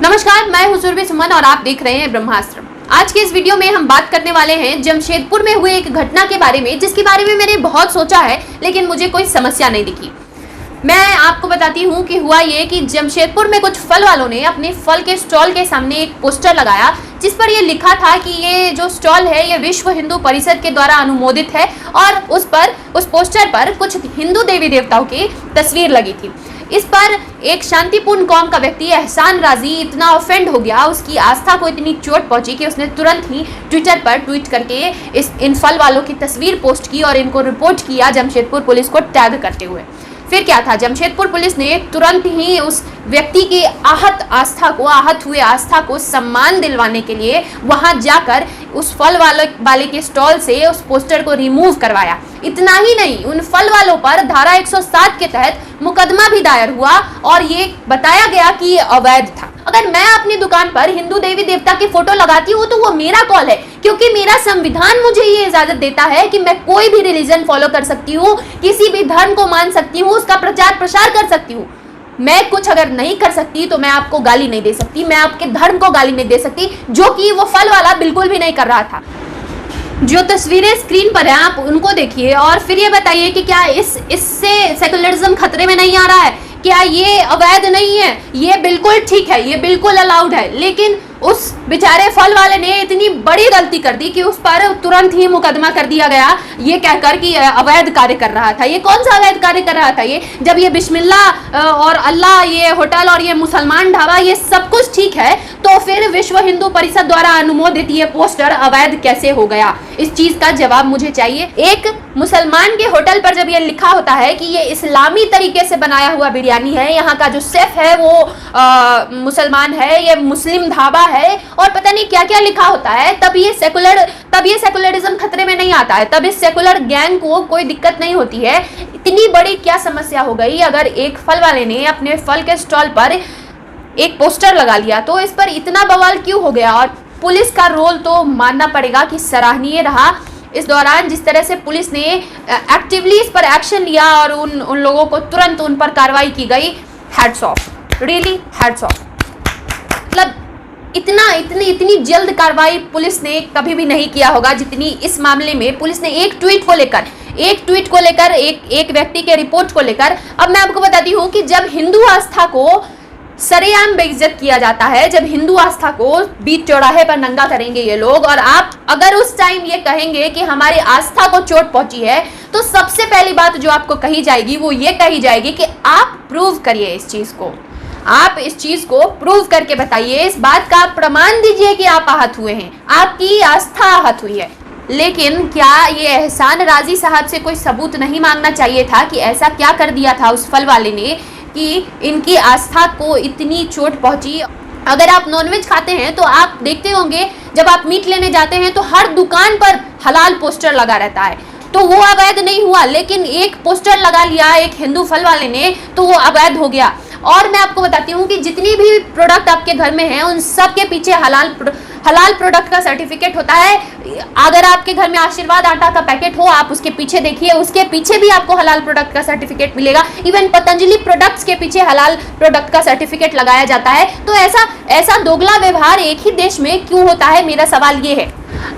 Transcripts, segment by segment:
नमस्कार, मैं हूं सुरभि सुमन और आप देख रहे हैं ब्रह्मास्त्र। आज के इस वीडियो में हम बात करने वाले हैं जमशेदपुर में हुए एक घटना के बारे में, जिसके बारे में मैंने बहुत सोचा है लेकिन मुझे कोई समस्या नहीं दिखी। मैं आपको बताती हूं कि हुआ ये कि जमशेदपुर में कुछ फल वालों ने अपने फल के स्टॉल के सामने एक पोस्टर लगाया जिस पर ये लिखा था कि ये जो स्टॉल है ये विश्व हिंदू परिषद के द्वारा अनुमोदित है और उस पोस्टर पर कुछ हिंदू देवी देवताओं की तस्वीर लगी थी। इस पर एक शांतिपूर्ण कौम का व्यक्ति एहसान राजी इतना ऑफेंड हो गया, उसकी आस्था को इतनी चोट पहुंची कि उसने तुरंत ही ट्विटर पर ट्वीट करके इन फल वालों की तस्वीर पोस्ट की और इनको रिपोर्ट किया जमशेदपुर पुलिस को टैग करते हुए। फिर क्या था, जमशेदपुर पुलिस ने तुरंत ही उस व्यक्ति की आहत हुए आस्था को सम्मान दिलवाने के लिए वहां जाकर उस फल वाले के स्टॉल से उस पोस्टर को रिमूव करवाया। इतना ही नहीं, उन फल वालों पर धारा 107 के तहत मुकदमा भी दायर हुआ और ये बताया गया कि ये अवैध था। अगर मैं अपनी दुकान पर हिंदू देवी देवता की फोटो लगाती हूँ तो वो मेरा कॉल है, क्योंकि मेरा संविधान मुझे ये इजाजत देता है कि मैं कोई भी रिलीजन फॉलो कर सकती हूँ, किसी भी धर्म को मान सकती हूँ, उसका प्रचार प्रसार कर सकती हूँ। मैं कुछ अगर नहीं कर सकती तो मैं आपको गाली नहीं दे सकती, मैं आपके धर्म को गाली नहीं दे सकती, जो कि वो फल वाला बिल्कुल भी नहीं कर रहा था। जो तस्वीरें स्क्रीन पर हैं आप उनको देखिए और फिर ये बताइए कि क्या इससे सेकुलरिज्म खतरे में नहीं आ रहा है? क्या ये अवैध नहीं है? ये बिल्कुल ठीक है, ये बिल्कुल अलाउड है। लेकिन उस बेचारे फल वाले ने इतनी बड़ी गलती कर दी कि उस पर तुरंत ही मुकदमा कर दिया गया, ये कहकर कि अवैध कार्य कर रहा था। ये कौन सा अवैध कार्य कर रहा था? ये जब ये बिस्मिल्लाह और अल्लाह, ये होटल और ये मुसलमान ढाबा, ये सब कुछ ठीक है, तो फिर विश्व हिंदू परिषद द्वारा अनुमोदित ये पोस्टर अवैध कैसे हो गया? इस चीज का जवाब मुझे चाहिए। एक मुसलमान के होटल पर जब ये लिखा होता है कि ये इस्लामी तरीके से बनाया हुआ बिरयानी है, यहाँ का जो शेफ है वो मुसलमान है, ये मुस्लिम ढाबा है और पता नहीं क्या क्या लिखा होता है, तब ये सेकुलरिज्म खतरे में नहीं आता है, तब इस सेकुलर गैंग को कोई दिक्कत नहीं होती है। इतनी बड़ी क्या समस्या हो गई अगर एक फल वाले ने अपने फल के स्टॉल पर एक पोस्टर लगा लिया, तो इस पर इतना बवाल क्यों हो गया? और पुलिस का रोल तो मानना पड़ेगा कि सराहनीय रहा। इस दौरान जिस तरह से पुलिस ने एक्टिवली इस पर एक्शन लिया और उन लोगों को तुरंत उन पर कार्रवाई की गई, hats off, really hats off. मतलब इतनी जल्द कार्रवाई पुलिस ने कभी भी नहीं किया होगा जितनी इस मामले में पुलिस ने एक ट्वीट को लेकर एक व्यक्ति के रिपोर्ट को लेकर। अब मैं आपको बताती हूँ कि जब हिंदू आस्था को सरेआम बेइज्जत किया जाता है, जब हिंदू आस्था को बीच चौराहे पर नंगा करेंगे ये लोग, और आप अगर उस टाइम ये कहेंगे कि हमारी आस्था को चोट पहुंची है, तो सबसे पहली बात जो आपको कही जाएगी वो ये कही जाएगी कि आप प्रूव करिए इस चीज को, आप इस चीज को प्रूव करके बताइए, इस बात का प्रमाण दीजिए कि आप आहत हुए हैं, आपकी आस्था आहत हुई है। लेकिन क्या ये एहसान राजी साहब से कोई सबूत नहीं मांगना चाहिए था कि ऐसा क्या कर दिया था उस फल वाले ने कि इनकी आस्था को इतनी चोट पहुंची? अगर आप नॉनवेज खाते हैं तो आप देखते होंगे जब आप मीट लेने जाते हैं तो हर दुकान पर हलाल पोस्टर लगा रहता है, तो वो अवैध नहीं हुआ। लेकिन एक पोस्टर लगा लिया एक हिंदू फल वाले ने तो वो अवैध हो गया। और मैं आपको बताती हूँ कि जितनी भी प्रोडक्ट आपके घर में हैं उन सब के पीछे हलाल प्रोडक्ट का सर्टिफिकेट होता है। अगर आपके घर में आशीर्वाद आटा का पैकेट हो, आप उसके पीछे देखिए, उसके पीछे भी आपको हलाल प्रोडक्ट का सर्टिफिकेट मिलेगा। इवन पतंजलि प्रोडक्ट्स के पीछे हलाल प्रोडक्ट का सर्टिफिकेट लगाया जाता है। तो ऐसा दोगला व्यवहार एक ही देश में क्यों होता है, मेरा सवाल ये है।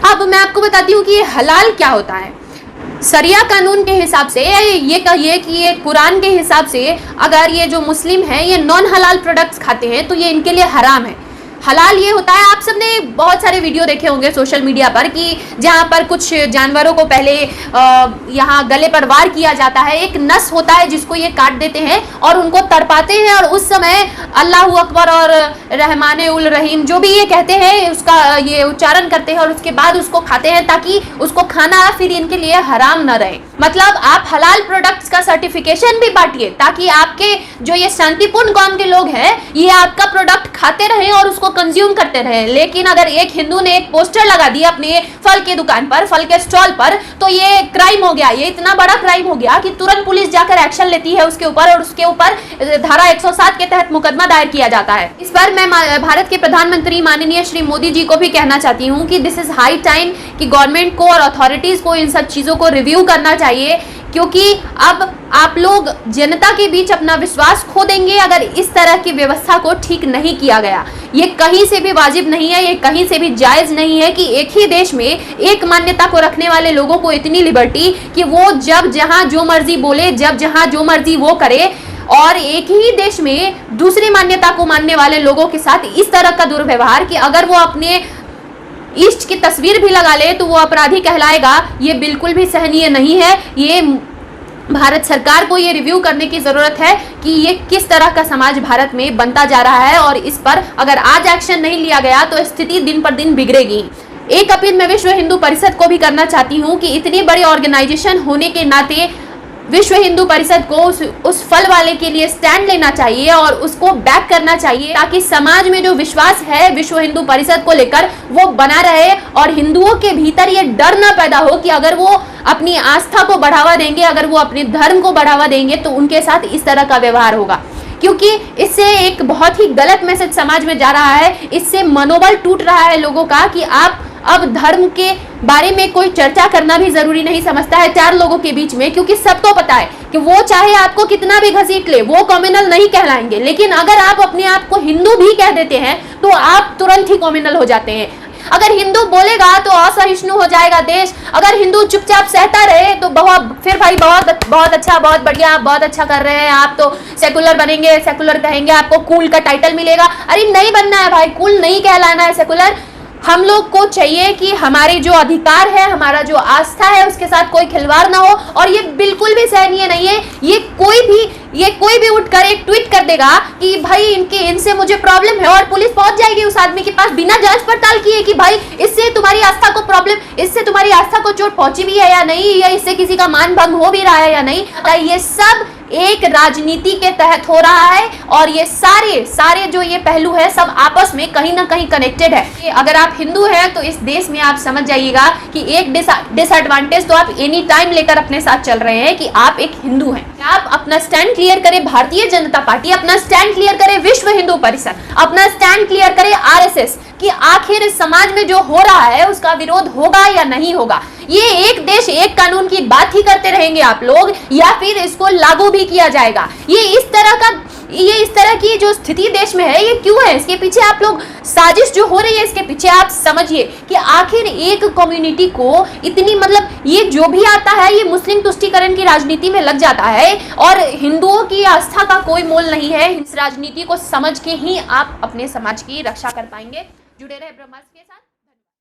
अब मैं आपको बताती हूँ कि ये हलाल क्या होता है। शरिया कानून के हिसाब से ये कहिए कि ये कुरान के हिसाब से अगर ये जो मुस्लिम हैं ये नॉन हलाल प्रोडक्ट्स खाते हैं तो ये इनके लिए हराम है। हलाल ये होता है, आप सबने बहुत सारे वीडियो देखे होंगे सोशल मीडिया पर कि जहाँ पर कुछ जानवरों को पहले यहाँ गले पर वार किया जाता है, एक नस होता है जिसको ये काट देते हैं और उनको तड़पाते हैं और उस समय अल्लाहू अकबर और रहमाने उल रहीम जो भी ये कहते हैं उसका ये उच्चारण करते हैं और उसके बाद उसको खाते हैं, ताकि उसको खाना फिर इनके लिए हराम न रहे। मतलब आप हलाल प्रोडक्ट्स का सर्टिफिकेशन भी बांटिए ताकि आपके जो ये शांतिपूर्ण कौम के लोग हैं ये आपका प्रोडक्ट खाते रहें और उसको कंज्यूम करते रहे। लेकिन अगर एक हिंदू ने एक पोस्टर लगा दिया अपने फल के दुकान पर, फल के स्टॉल पर, तो ये क्राइम हो गया, ये इतना बड़ा क्राइम हो गया कि तुरंत पुलिस जाकर एक्शन लेती है उसके ऊपर और उसके ऊपर धारा 107 के तहत मुकदमा दायर किया जाता है। इस पर मैं भारत के प्रधानमंत्री माननीय श्री मोदी जी को भी कहना चाहती हूँ कि दिस इज हाई टाइम कि गवर्नमेंट को और अथॉरिटीज को इन सब चीजों को रिव्यू करना चाहिए, क्योंकि अब आप लोग जनता के बीच अपना विश्वास खो देंगे अगर इस तरह की व्यवस्था को ठीक नहीं किया गया। ये कहीं से भी वाजिब नहीं है, ये कहीं से भी जायज नहीं है कि एक ही देश में एक मान्यता को रखने वाले लोगों को इतनी लिबर्टी कि वो जब जहां जो मर्जी बोले, जब जहां जो मर्जी वो करे, और एक ही देश में दूसरी मान्यता को मानने वाले लोगों के साथ इस तरह का दुर्व्यवहार कि अगर वो अपने इष्ट की तस्वीर भी लगा ले तो वो अपराधी कहलाएगा। ये बिल्कुल भी सहनीय नहीं है। ये भारत सरकार को ये रिव्यू करने की जरूरत है कि ये किस तरह का समाज भारत में बनता जा रहा है, और इस पर अगर आज एक्शन नहीं लिया गया तो स्थिति दिन पर दिन बिगड़ेगी। एक अपील मैं विश्व हिंदू परिषद को भी करना चाहती हूँ कि इतनी बड़ी ऑर्गेनाइजेशन होने के नाते विश्व हिंदू परिषद को उस फल वाले के लिए स्टैंड लेना चाहिए और उसको बैक करना चाहिए, ताकि समाज में जो विश्वास है विश्व हिंदू परिषद को लेकर वो बना रहे और हिंदुओं के भीतर ये डर ना पैदा हो कि अगर वो अपनी आस्था को बढ़ावा देंगे, अगर वो अपने धर्म को बढ़ावा देंगे तो उनके साथ इस तरह का व्यवहार होगा। क्योंकि इससे एक बहुत ही गलत मैसेज समाज में जा रहा है। इससे मनोबल टूट रहा है लोगों का कि आप अब धर्म के बारे में कोई चर्चा करना भी जरूरी नहीं समझता है चार लोगों के बीच में, क्योंकि सबको पता है कि वो चाहे आपको कितना भी घसीट ले वो कम्युनल नहीं कहलाएंगे। लेकिन अगर आप अपने आप को हिंदू भी कह देते हैं तो आप तुरंत ही कम्युनल हो जाते हैं। अगर हिंदू बोलेगा तो असहिष्णु हो जाएगा देश। अगर हिंदू चुपचाप सहता रहे तो फिर भाई बहुत अच्छा, बहुत बढ़िया, आप बहुत अच्छा कर रहे हैं, आप तो सेकुलर बनेंगे, सेकुलर कहेंगे, आपको कूल का टाइटल मिलेगा। अरे नहीं बनना है भाई, कूल नहीं कहलाना है सेकुलर। हम लोग को चाहिए कि हमारे जो अधिकार है, हमारा जो आस्था है, उसके साथ कोई खिलवाड़ ना हो। और ये बिल्कुल भी सहनीय नहीं है। ये कोई भी उठकर एक ट्वीट कर देगा कि भाई इनसे मुझे प्रॉब्लम है, और पुलिस पहुंच जाएगी उस आदमी के पास बिना जांच पड़ताल किए कि भाई इससे तुम्हारी आस्था को प्रॉब्लम, इससे तुम्हारी आस्था को चोट पहुंची भी है या नहीं, या इससे किसी का मान भंग हो भी रहा है या नहीं। ये सब एक राजनीति के तहत हो रहा है, और ये सारे जो ये पहलू है सब आपस में कहीं ना कहीं कनेक्टेड है। अगर आप हिंदू हैं तो इस देश में आप समझ जाइएगा कि एक डिसएडवांटेज तो आप एनी टाइम लेकर अपने साथ चल रहे हैं कि आप एक हिंदू हैं। आप अपना स्टैंड क्लियर करें भारतीय जनता पार्टी, अपना स्टैंड क्लियर करे विश्व हिंदू परिषद, अपना स्टैंड क्लियर करे आरएसएस कि आखिर इस समाज में जो हो रहा है उसका विरोध होगा या नहीं होगा। ये एक देश एक कानून की बात ही करते रहेंगे आप लोग, या फिर इसको लागू भी किया जाएगा। ये इस तरह की जो स्थिति देश में है, ये क्यों है? इसके पीछे आप लोग साजिश जो हो रही है, इसके पीछे आप समझिए कि आखिर एक कम्युनिटी को इतनी, मतलब ये जो भी आता है ये मुस्लिम तुष्टीकरण की राजनीति में लग जाता है, और हिंदुओं की आस्था का कोई मोल नहीं है। इस राजनीति को समझ के ही आप अपने समाज की रक्षा कर पाएंगे। जुड़े रहे ब्रह्मास्त्र के साथ।